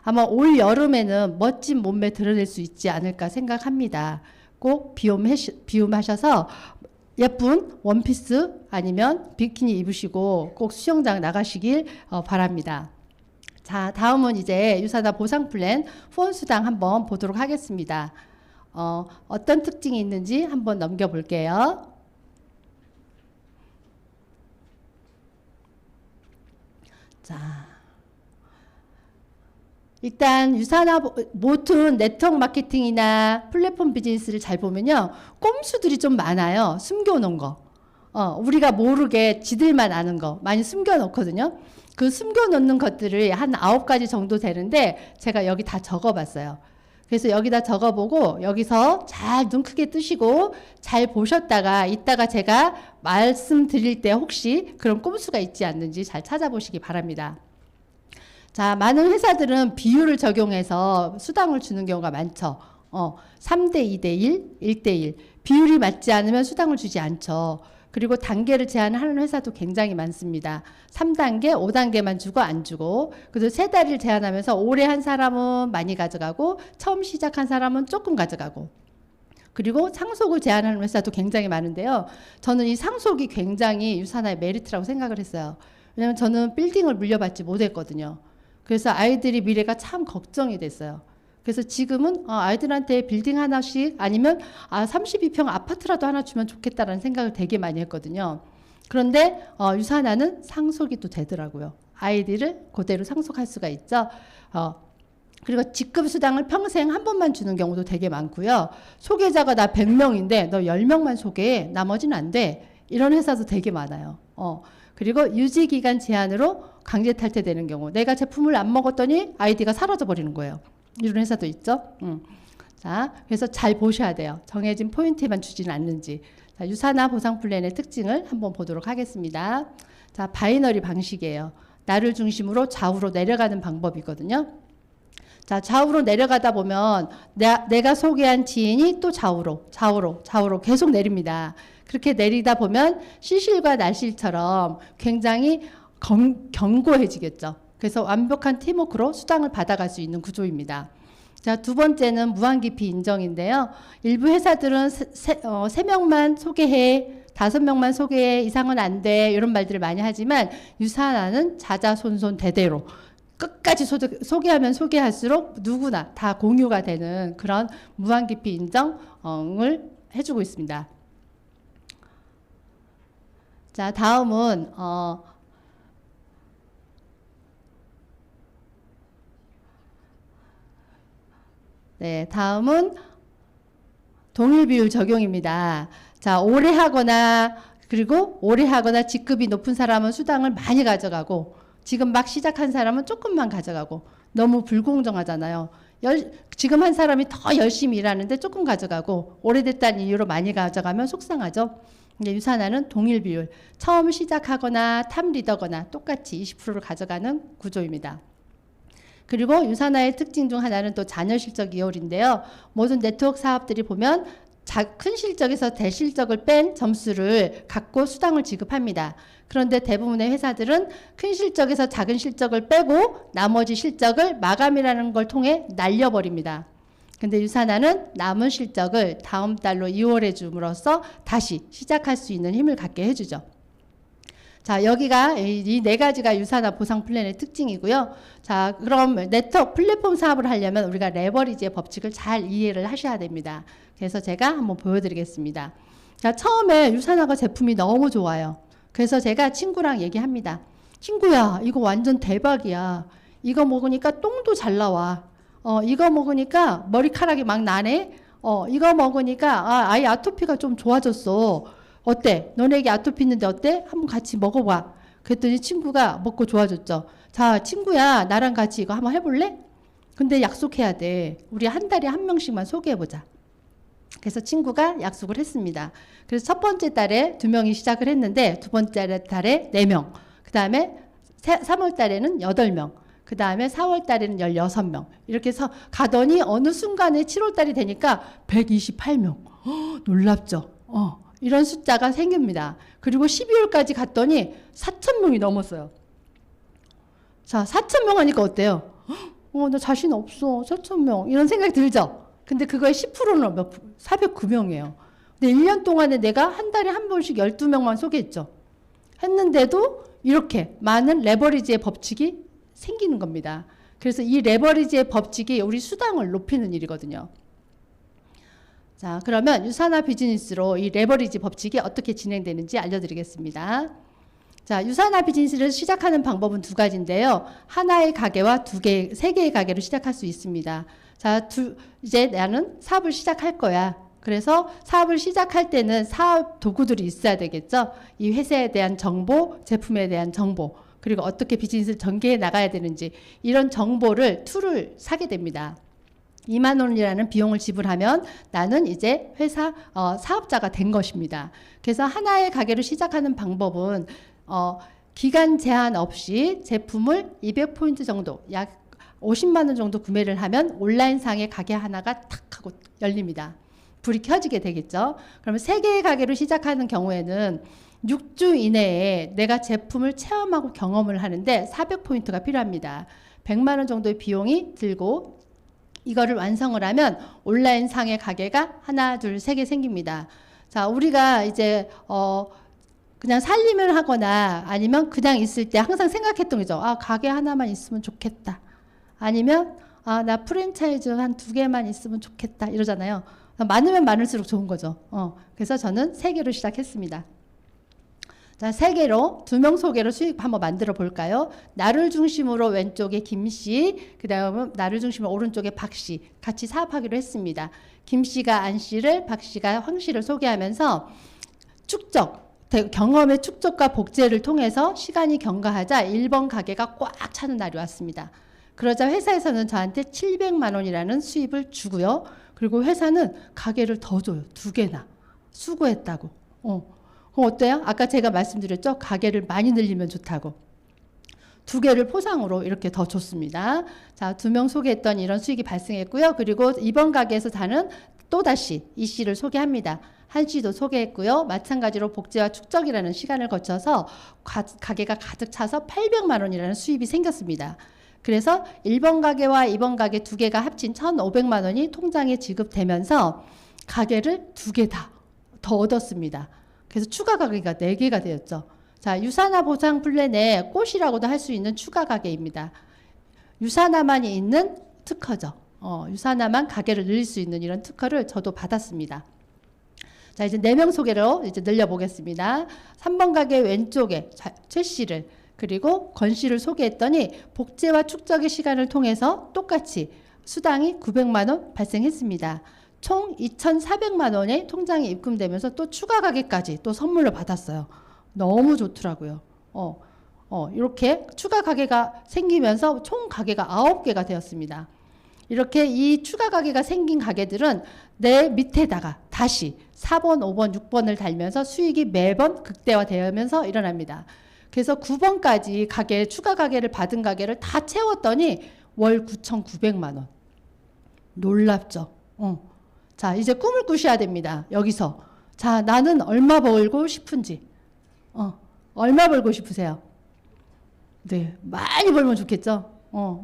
아마 올 여름에는 멋진 몸매 드러낼 수 있지 않을까 생각합니다. 꼭 비움하셔서 예쁜 원피스 아니면 비키니 입으시고 꼭 수영장 나가시길 바랍니다. 자, 다음은 이제 유산화 보상 플랜 후원수당 한번 보도록 하겠습니다. 어떤 특징이 있는지 한번 넘겨볼게요. 자, 일단 유산화 모든 네트워크 마케팅이나 플랫폼 비즈니스를 잘 보면요, 꼼수들이 좀 많아요. 숨겨놓은 거. 우리가 모르게 지들만 아는 거 많이 숨겨놓거든요. 그 숨겨놓는 것들을 한 9가지 정도 되는데 제가 여기 다 적어봤어요. 그래서 여기다 적어보고 여기서 잘 눈 크게 뜨시고 잘 보셨다가 이따가 제가 말씀드릴 때 혹시 그런 꼼수가 있지 않는지 잘 찾아보시기 바랍니다. 자, 많은 회사들은 비율을 적용해서 수당을 주는 경우가 많죠. 3대 2대 1, 1대 1. 비율이 맞지 않으면 수당을 주지 않죠. 그리고 단계를 제한하는 회사도 굉장히 많습니다. 3단계, 5단계만 주고 안 주고, 그래서 3달을 제한하면서 오래 한 사람은 많이 가져가고 처음 시작한 사람은 조금 가져가고, 그리고 상속을 제한하는 회사도 굉장히 많은데요. 저는 이 상속이 굉장히 유산화의 메리트라고 생각을 했어요. 왜냐하면 저는 빌딩을 물려받지 못했거든요. 그래서 아이들이 미래가 참 걱정이 됐어요. 그래서 지금은 아이들한테 빌딩 하나씩 아니면 32평 아파트라도 하나 주면 좋겠다라는 생각을 되게 많이 했거든요. 그런데 유산화는 상속이 또 되더라고요. 아이들을 그대로 상속할 수가 있죠. 그리고 직급 수당을 평생 한 번만 주는 경우도 되게 많고요. 소개자가 나 100명인데 너 10명만 소개해. 나머지는 안 돼. 이런 회사도 되게 많아요. 그리고 유지기간 제한으로 강제 탈퇴되는 경우. 내가 제품을 안 먹었더니 아이디가 사라져버리는 거예요. 이런 회사도 있죠. 자, 그래서 잘 보셔야 돼요. 정해진 포인트에만 주지는 않는지. 자, 유산화 보상 플랜의 특징을 한번 보도록 하겠습니다. 자, 바이너리 방식이에요. 나를 중심으로 좌우로 내려가는 방법이거든요. 자, 좌우로 내려가다 보면 내가 소개한 지인이 또 좌우로 계속 내립니다. 그렇게 내리다 보면 시실과 날실처럼 굉장히 견고해지겠죠. 그래서 완벽한 팀워크로 수당을 받아갈 수 있는 구조입니다. 자, 두 번째는 무한기피 인정인데요. 일부 회사들은 3명만 소개해, 5명만 소개해, 이상은 안 돼, 이런 말들을 많이 하지만 유산화는 자자손손 대대로 끝까지 소개하면 소개할수록 누구나 다 공유가 되는 그런 무한기피 인정을 해주고 있습니다. 자, 다음은 네, 다음은 동일 비율 적용입니다. 자, 오래 하거나 그리고 오래 하거나 직급이 높은 사람은 수당을 많이 가져가고 지금 막 시작한 사람은 조금만 가져가고 너무 불공정하잖아요. 지금 한 사람이 더 열심히 일하는데 조금 가져가고 오래됐다는 이유로 많이 가져가면 속상하죠. 근데 유산화는 동일 비율, 처음 시작하거나 탑 리더거나 똑같이 20%를 가져가는 구조입니다. 그리고 유산화의 특징 중 하나는 또 자녀 실적 이월인데요. 모든 네트워크 사업들이 보면 큰 실적에서 대실적을 뺀 점수를 갖고 수당을 지급합니다. 그런데 대부분의 회사들은 큰 실적에서 작은 실적을 빼고 나머지 실적을 마감이라는 걸 통해 날려버립니다. 근데 유산화는 남은 실적을 다음 달로 이월해 줌으로써 다시 시작할 수 있는 힘을 갖게 해주죠. 자, 여기가 이 네 가지가 유산화 보상 플랜의 특징이고요. 자, 그럼 네트워크 플랫폼 사업을 하려면 우리가 레버리지의 법칙을 잘 이해를 하셔야 됩니다. 그래서 제가 한번 보여드리겠습니다. 자, 처음에 유산화가 제품이 너무 좋아요. 그래서 제가 친구랑 얘기합니다. 친구야, 이거 완전 대박이야. 이거 먹으니까 똥도 잘 나와. 이거 먹으니까 머리카락이 막 나네. 이거 먹으니까 아이 아토피가 좀 좋아졌어. 어때? 너네에게 아토피 있는데 어때? 한번 같이 먹어봐. 그랬더니 친구가 먹고 좋아졌죠. 자, 친구야, 나랑 같이 이거 한번 해볼래? 근데 약속해야 돼. 우리 한 달에 한 명씩만 소개해보자. 그래서 친구가 약속을 했습니다. 그래서 첫 번째 달에 2명이 시작을 했는데 두 번째 달에 4명. 그 다음에 3월 달에는 8명. 그 다음에 4월 달에는 16명. 이렇게 해서 가더니 어느 순간에 7월 달이 되니까 128명. 놀랍죠? 이런 숫자가 생깁니다. 그리고 12월까지 갔더니 4,000명이 넘었어요. 자, 4,000명 하니까 어때요? 나 자신 없어. 4,000명. 이런 생각이 들죠? 근데 그거의 10%는 409명이에요. 근데 1년 동안에 내가 한 달에 한 번씩 12명만 소개했죠. 했는데도 이렇게 많은 레버리지의 법칙이 생기는 겁니다. 그래서 이 레버리지의 법칙이 우리 수당을 높이는 일이거든요. 자, 그러면 유산화 비즈니스로 이 레버리지 법칙이 어떻게 진행되는지 알려드리겠습니다. 자, 유산화 비즈니스를 시작하는 방법은 2가지인데요. 하나의 가게와 3개의 가게로 시작할 수 있습니다. 자, 이제 나는 사업을 시작할 거야. 그래서 사업을 시작할 때는 사업 도구들이 있어야 되겠죠. 이 회사에 대한 정보, 제품에 대한 정보, 그리고 어떻게 비즈니스를 전개해 나가야 되는지 이런 정보를 툴을 사게 됩니다. 2만 원이라는 비용을 지불하면 나는 이제 회사 사업자가 된 것입니다. 그래서 하나의 가게로 시작하는 방법은 기간 제한 없이 제품을 200포인트 정도, 약 50만 원 정도 구매를 하면 온라인상의 가게 하나가 탁 하고 열립니다. 불이 켜지게 되겠죠. 그러면 3개의 가게로 시작하는 경우에는 6주 이내에 내가 제품을 체험하고 경험을 하는데 400포인트가 필요합니다. 100만 원 정도의 비용이 들고 이거를 완성을 하면 온라인 상의 가게가 하나, 둘, 3개 생깁니다. 자, 우리가 이제 그냥 살림을 하거나 아니면 그냥 있을 때 항상 생각했던 거죠. 가게 하나만 있으면 좋겠다. 아니면 나 프랜차이즈 한 2개만 있으면 좋겠다. 이러잖아요. 많으면 많을수록 좋은 거죠. 그래서 저는 3개로 시작했습니다. 자, 3개로 2명 소개로 수익 한번 만들어 볼까요? 나를 중심으로 왼쪽에 김씨, 그 다음에 나를 중심으로 오른쪽에 박씨 같이 사업하기로 했습니다. 김씨가 안씨를, 박씨가 황씨를 소개하면서 경험의 축적과 복제를 통해서 시간이 경과하자 1번 가게가 꽉 차는 날이 왔습니다. 그러자 회사에서는 저한테 700만 원이라는 수입을 주고요. 그리고 회사는 가게를 더 줘요. 2개나. 수고했다고. 그럼 어때요? 아까 제가 말씀드렸죠? 가게를 많이 늘리면 좋다고. 2개를 포상으로 이렇게 더 줬습니다. 자, 2명 소개했던 이런 수익이 발생했고요. 그리고 이번 가게에서 저는 또다시 이 씨를 소개합니다. 한 씨도 소개했고요. 마찬가지로 복제와 축적이라는 시간을 거쳐서 가게가 가득 차서 800만 원이라는 수입이 생겼습니다. 그래서 1번 가게와 2번 가게 2개가 합친 1,500만 원이 통장에 지급되면서 가게를 2개 다 더 얻었습니다. 그래서 추가 가게가 4개가 되었죠. 자, 유산화 보상 플랜의 꽃이라고도 할 수 있는 추가 가게입니다. 유산화만이 있는 특허죠. 유산화만 가게를 늘릴 수 있는 이런 특허를 저도 받았습니다. 자, 이제 4명 소개로 이제 늘려보겠습니다. 3번 가게 왼쪽에 최 씨를 그리고 권 씨를 소개했더니 복제와 축적의 시간을 통해서 똑같이 수당이 900만 원 발생했습니다. 총 2,400만 원의 통장에 입금되면서 또 추가 가게까지 또 선물로 받았어요. 너무 좋더라고요. 이렇게 추가 가게가 생기면서 총 가게가 9개가 되었습니다. 이렇게 이 추가 가게가 생긴 가게들은 내 밑에다가 다시 4번, 5번, 6번을 달면서 수익이 매번 극대화되면서 일어납니다. 그래서 9번까지 가게, 추가 가게를 받은 가게를 다 채웠더니 월 9,900만 원. 놀랍죠? 자, 이제 꿈을 꾸셔야 됩니다. 여기서. 자, 나는 얼마 벌고 싶은지. 얼마 벌고 싶으세요? 네, 많이 벌면 좋겠죠?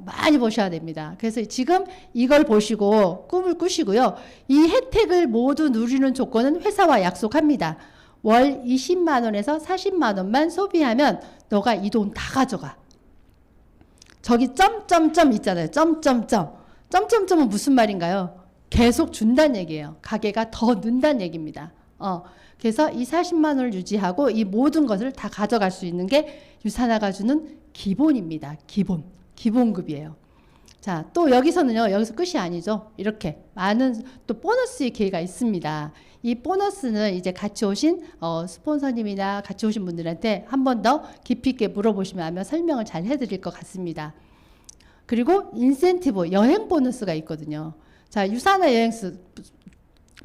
많이 버셔야 됩니다. 그래서 지금 이걸 보시고 꿈을 꾸시고요. 이 혜택을 모두 누리는 조건은 회사와 약속합니다. 월 20만 원에서 40만 원만 소비하면 너가 이 돈 다 가져가. 저기 점점점 있잖아요. 점점점. 점점점은 무슨 말인가요? 계속 준다는 얘기예요. 가게가 더 는다는 얘기입니다. 그래서 이 40만 원을 유지하고 이 모든 것을 다 가져갈 수 있는 게 유산화가 주는 기본입니다. 기본급이에요. 자, 또 여기서는요, 여기서 끝이 아니죠. 이렇게 많은 또 보너스의 기회가 있습니다. 이 보너스는 이제 같이 오신 스폰서님이나 같이 오신 분들한테 한 번 더 깊이 있게 물어보시면 아마 설명을 잘 해드릴 것 같습니다. 그리고 인센티브, 여행 보너스가 있거든요. 자, 유산화 여행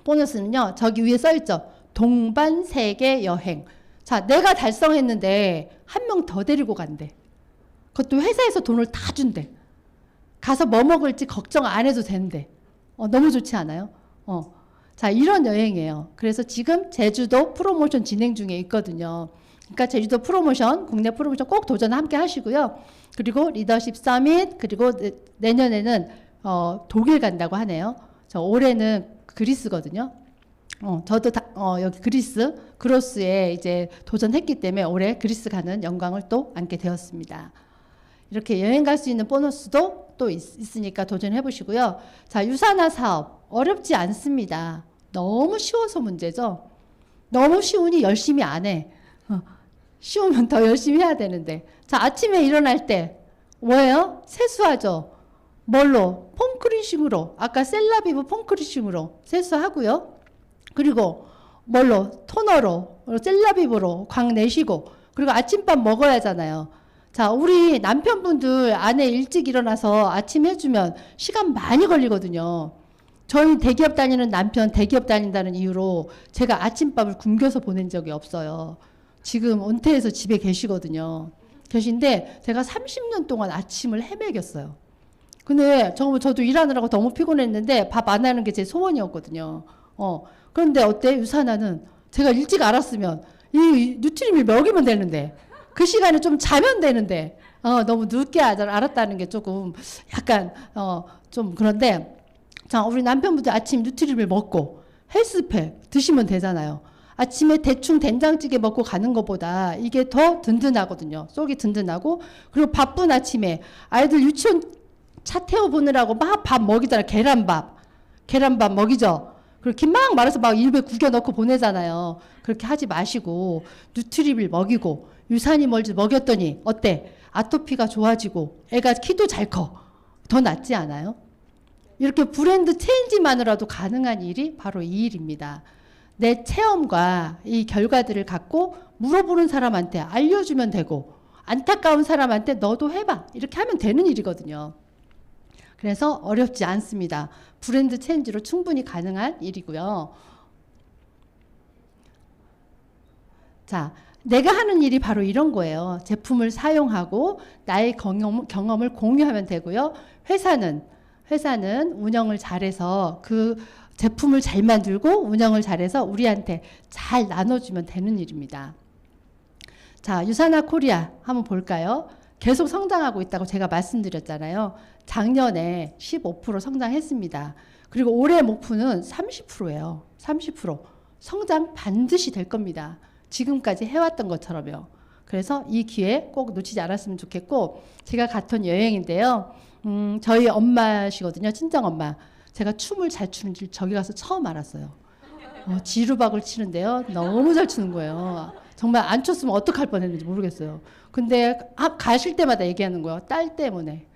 보너스는요, 저기 위에 써있죠. 동반 세계 여행. 자, 내가 달성했는데 한 명 더 데리고 간대. 그것도 회사에서 돈을 다 준대. 가서 뭐 먹을지 걱정 안 해도 된대. 너무 좋지 않아요? 자, 이런 여행이에요. 그래서 지금 제주도 프로모션 진행 중에 있거든요. 그러니까 제주도 프로모션, 국내 프로모션 꼭 도전 함께 하시고요. 그리고 리더십 서밋, 그리고 내년에는 독일 간다고 하네요. 저 올해는 그리스거든요. 저도 여기 그로스에 이제 도전했기 때문에 올해 그리스 가는 영광을 또 안게 되었습니다. 이렇게 여행 갈 수 있는 보너스도 또 있으니까 도전해 보시고요. 자, 유산화 사업 어렵지 않습니다. 너무 쉬워서 문제죠. 너무 쉬우니 열심히 안 해. 쉬우면 더 열심히 해야 되는데. 자, 아침에 일어날 때 뭐예요? 세수하죠. 뭘로? 폼크리싱으로. 아까 셀라비브 폼크리싱으로 세수하고요. 그리고 뭘로? 토너로, 셀라비브로 광 내시고, 그리고 아침밥 먹어야 하잖아요. 자, 우리 남편분들 아내 일찍 일어나서 아침 해주면 시간 많이 걸리거든요. 저희 대기업 다니는 남편 대기업 다닌다는 이유로 제가 아침밥을 굶겨서 보낸 적이 없어요. 지금 은퇴해서 집에 계시거든요. 계신데 제가 30년 동안 아침을 헤매겼어요. 근데 저도 일하느라고 너무 피곤했는데 밥 안 하는 게 제 소원이었거든요. 그런데 어때? 유산화는 제가 일찍 알았으면 이 누트림을 먹이면 되는데 그 시간에 좀 자면 되는데 너무 늦게 알았다는 게 조금 약간 좀 그런데 자, 우리 남편분들 아침 누트림을 먹고 헬스팩 드시면 되잖아요. 아침에 대충 된장찌개 먹고 가는 것보다 이게 더 든든하거든요. 속이 든든하고 그리고 바쁜 아침에 아이들 유치원 차 태워 보느라고 막 밥 먹이잖아요. 계란밥 먹이죠. 그렇게 막 말아서 막 입에 구겨 넣고 보내잖아요. 그렇게 하지 마시고 누트리를 먹이고 유산균 먹였더니 어때? 아토피가 좋아지고 애가 키도 잘 커. 더 낫지 않아요? 이렇게 브랜드 체인지만으로도 가능한 일이 바로 이 일입니다. 내 체험과 이 결과들을 갖고 물어보는 사람한테 알려주면 되고 안타까운 사람한테 너도 해봐. 이렇게 하면 되는 일이거든요. 그래서 어렵지 않습니다. 브랜드 체인지로 충분히 가능한 일이고요. 자, 내가 하는 일이 바로 이런 거예요. 제품을 사용하고 나의 경험을 공유하면 되고요. 회사는 운영을 잘해서 그 제품을 잘 만들고 운영을 잘해서 우리한테 잘 나눠주면 되는 일입니다. 자, 유산화 코리아 한번 볼까요? 계속 성장하고 있다고 제가 말씀드렸잖아요. 작년에 15% 성장했습니다. 그리고 올해 목표는 30%예요. 30%. 성장 반드시 될 겁니다. 지금까지 해왔던 것처럼요. 그래서 이 기회 꼭 놓치지 않았으면 좋겠고 제가 갔던 여행인데요. 저희 엄마시거든요. 친정엄마. 제가 춤을 잘 추는 줄 저기 가서 처음 알았어요. 지루박을 치는데요. 너무 잘 추는 거예요. 정말 안 췄으면 어떡할 뻔했는지 모르겠어요. 근데 가실 때마다 얘기하는 거예요. 딸 때문에.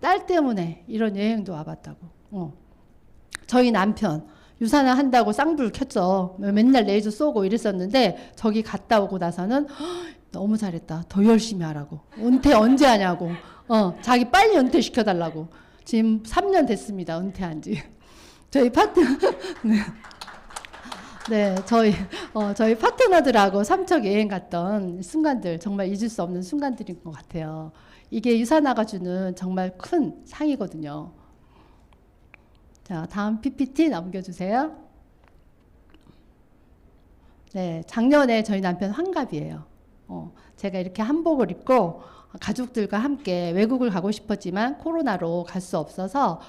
딸 때문에 이런 여행도 와봤다고. 저희 남편 유산을 한다고 쌍불 켰죠. 맨날 레이저 쏘고 이랬었는데 저기 갔다 오고 나서는 너무 잘했다. 더 열심히 하라고. 은퇴 언제 하냐고. 자기 빨리 은퇴시켜달라고. 지금 3년 됐습니다. 은퇴한 지. 저희 네. 네, 저희 파트너들하고 삼척 여행 갔던 순간들, 정말 잊을 수 없는 순간들인 것 같아요. 이게 유산화가 주는 정말 큰 상이거든요. 자, 다음 PPT 넘겨주세요. 네, 작년에 저희 남편 환갑이에요. 제가 이렇게 한복을 입고 가족들과 함께 외국을 가고 싶었지만 코로나로 갈 수 없어서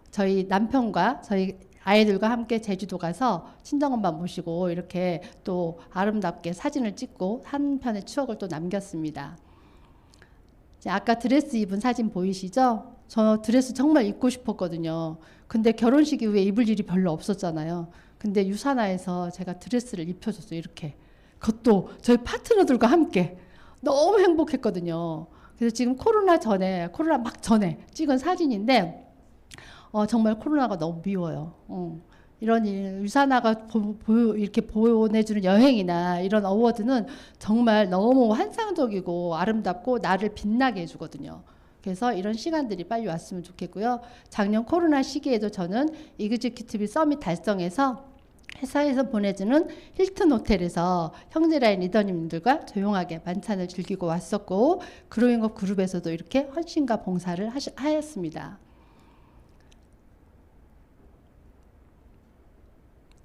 저희 남편과 저희 아이들과 함께 제주도 가서 친정엄마 모시고 이렇게 또 아름답게 사진을 찍고 한 편의 추억을 또 남겼습니다. 아까 드레스 입은 사진 보이시죠? 저 드레스 정말 입고 싶었거든요. 근데 결혼식 이후에 입을 일이 별로 없었잖아요. 근데 유산화에서 제가 드레스를 입혀줬어요. 이렇게. 그것도 저희 파트너들과 함께. 너무 행복했거든요. 그래서 지금 코로나 막 전에 찍은 사진인데 정말 코로나가 너무 미워요. 이런 유산화가 이렇게 보내주는 여행이나 이런 어워드는 정말 너무 환상적이고 아름답고 나를 빛나게 해주거든요. 그래서 이런 시간들이 빨리 왔으면 좋겠고요. 작년 코로나 시기에도 저는 이그지큐티브 서밋 달성해서 회사에서 보내주는 힐튼 호텔에서 형제라인 리더님들과 조용하게 만찬을 즐기고 왔었고 그로잉업 그룹에서도 이렇게 헌신과 봉사를 하였습니다.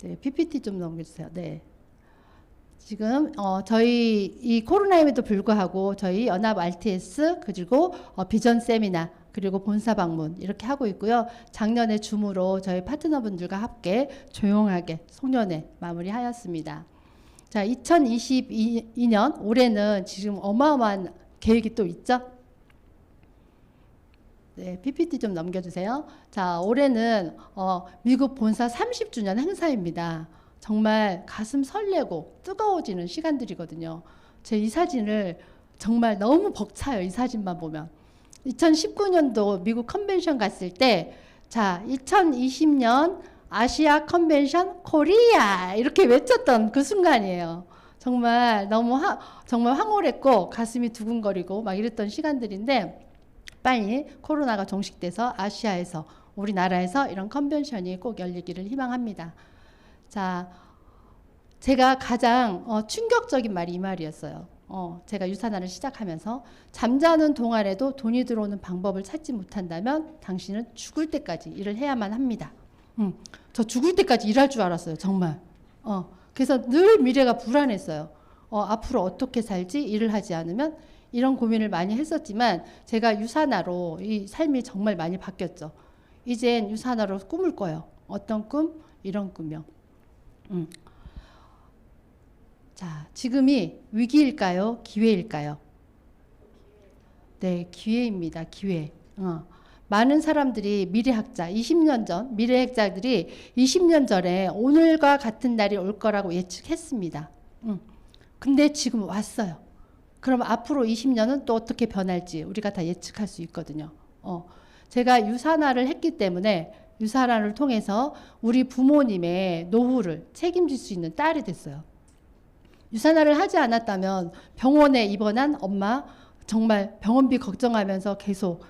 네, PPT 좀 넘겨주세요. 네. 지금 저희 이 코로나임에도 불구하고 저희 연합 RTS 그리고 비전 세미나 그리고 본사 방문 이렇게 하고 있고요. 작년에 줌으로 저희 파트너분들과 함께 조용하게 송년회 마무리하였습니다. 자, 2022년 올해는 지금 어마어마한 계획이 또 있죠. 네, PPT 좀 넘겨주세요. 자, 올해는 미국 본사 30주년 행사입니다. 정말 가슴 설레고 뜨거워지는 시간들이거든요. 제 이 사진을 정말 너무 벅차요. 이 사진만 보면. 2019년도 미국 컨벤션 갔을 때, 자, 2020년 아시아 컨벤션 코리아 이렇게 외쳤던 그 순간이에요. 정말 너무 정말 황홀했고 가슴이 두근거리고 막 이랬던 시간들인데 빨리 코로나가 종식돼서 아시아에서 우리나라에서 이런 컨벤션이 꼭 열리기를 희망합니다. 자, 제가 가장 충격적인 말이 이 말이었어요. 제가 유산화를 시작하면서 잠자는 동안에도 돈이 들어오는 방법을 찾지 못한다면 당신은 죽을 때까지 일을 해야만 합니다. 저 죽을 때까지 일할 줄 알았어요. 정말. 그래서 늘 미래가 불안했어요. 앞으로 어떻게 살지 일을 하지 않으면 이런 고민을 많이 했었지만 제가 유산화로 이 삶이 정말 많이 바뀌었죠. 이젠 유산화로 꿈을 꿔요. 어떤 꿈? 이런 꿈이요. 자, 지금이 위기일까요? 기회일까요? 네, 기회입니다. 기회. 많은 사람들이 미래학자, 20년 전 미래학자들이 20년 전에 오늘과 같은 날이 올 거라고 예측했습니다. 근데 지금 왔어요. 그럼 앞으로 20년은 또 어떻게 변할지 우리가 다 예측할 수 있거든요. 제가 유산화를 했기 때문에 유산화를 통해서 우리 부모님의 노후를 책임질 수 있는 딸이 됐어요. 유산화를 하지 않았다면 병원에 입원한 엄마 정말 병원비 걱정하면서 계속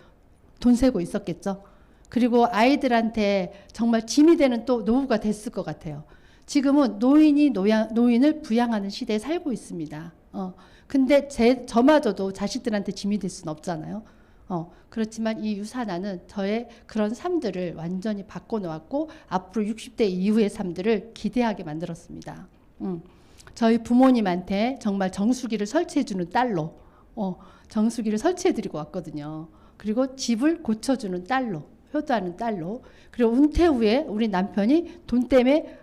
돈 세고 있었겠죠. 그리고 아이들한테 정말 짐이 되는 또 노후가 됐을 것 같아요. 지금은 노인을 부양하는 시대에 살고 있습니다. 근데 저마저도 자식들한테 짐이 될 수는 없잖아요. 그렇지만 이 유산화는 저의 그런 삶들을 완전히 바꿔놓았고 앞으로 60대 이후의 삶들을 기대하게 만들었습니다. 저희 부모님한테 정말 정수기를 설치해주는 딸로 정수기를 설치해드리고 왔거든요. 그리고 집을 고쳐주는 딸로, 효도하는 딸로, 그리고 은퇴 후에 우리 남편이 돈 때문에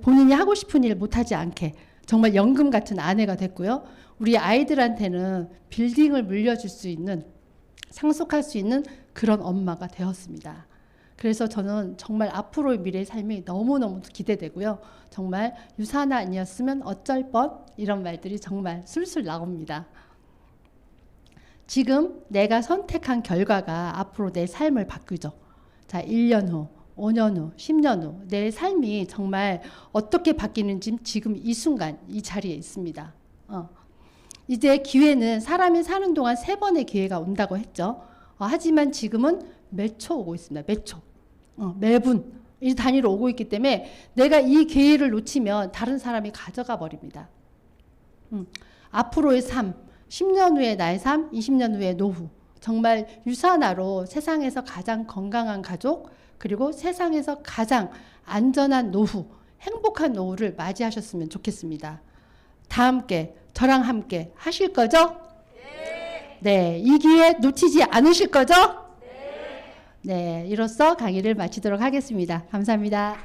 본인이 하고 싶은 일 못하지 않게 정말 연금 같은 아내가 됐고요. 우리 아이들한테는 빌딩을 물려줄 수 있는, 상속할 수 있는 그런 엄마가 되었습니다. 그래서 저는 정말 앞으로의 미래의 삶이 너무너무 기대되고요. 정말 유산화 아니었으면 어쩔 뻔 이런 말들이 정말 술술 나옵니다. 지금 내가 선택한 결과가 앞으로 내 삶을 바꾸죠. 자, 1년 후, 5년 후, 10년 후 내 삶이 정말 어떻게 바뀌는지 지금 이 순간 이 자리에 있습니다. 이제 기회는 사람이 사는 동안 3번의 기회가 온다고 했죠. 하지만 지금은 몇 초 오고 있습니다. 몇 초. 매분 이 단위로 오고 있기 때문에 내가 이 기회를 놓치면 다른 사람이 가져가 버립니다. 앞으로의 삶, 10년 후의 나의 삶, 20년 후의 노후. 정말 유산화로 세상에서 가장 건강한 가족, 그리고 세상에서 가장 안전한 노후, 행복한 노후를 맞이하셨으면 좋겠습니다. 다 함께, 저랑 함께 하실 거죠? 네. 이 기회 놓치지 않으실 거죠? 네. 이로써 강의를 마치도록 하겠습니다. 감사합니다.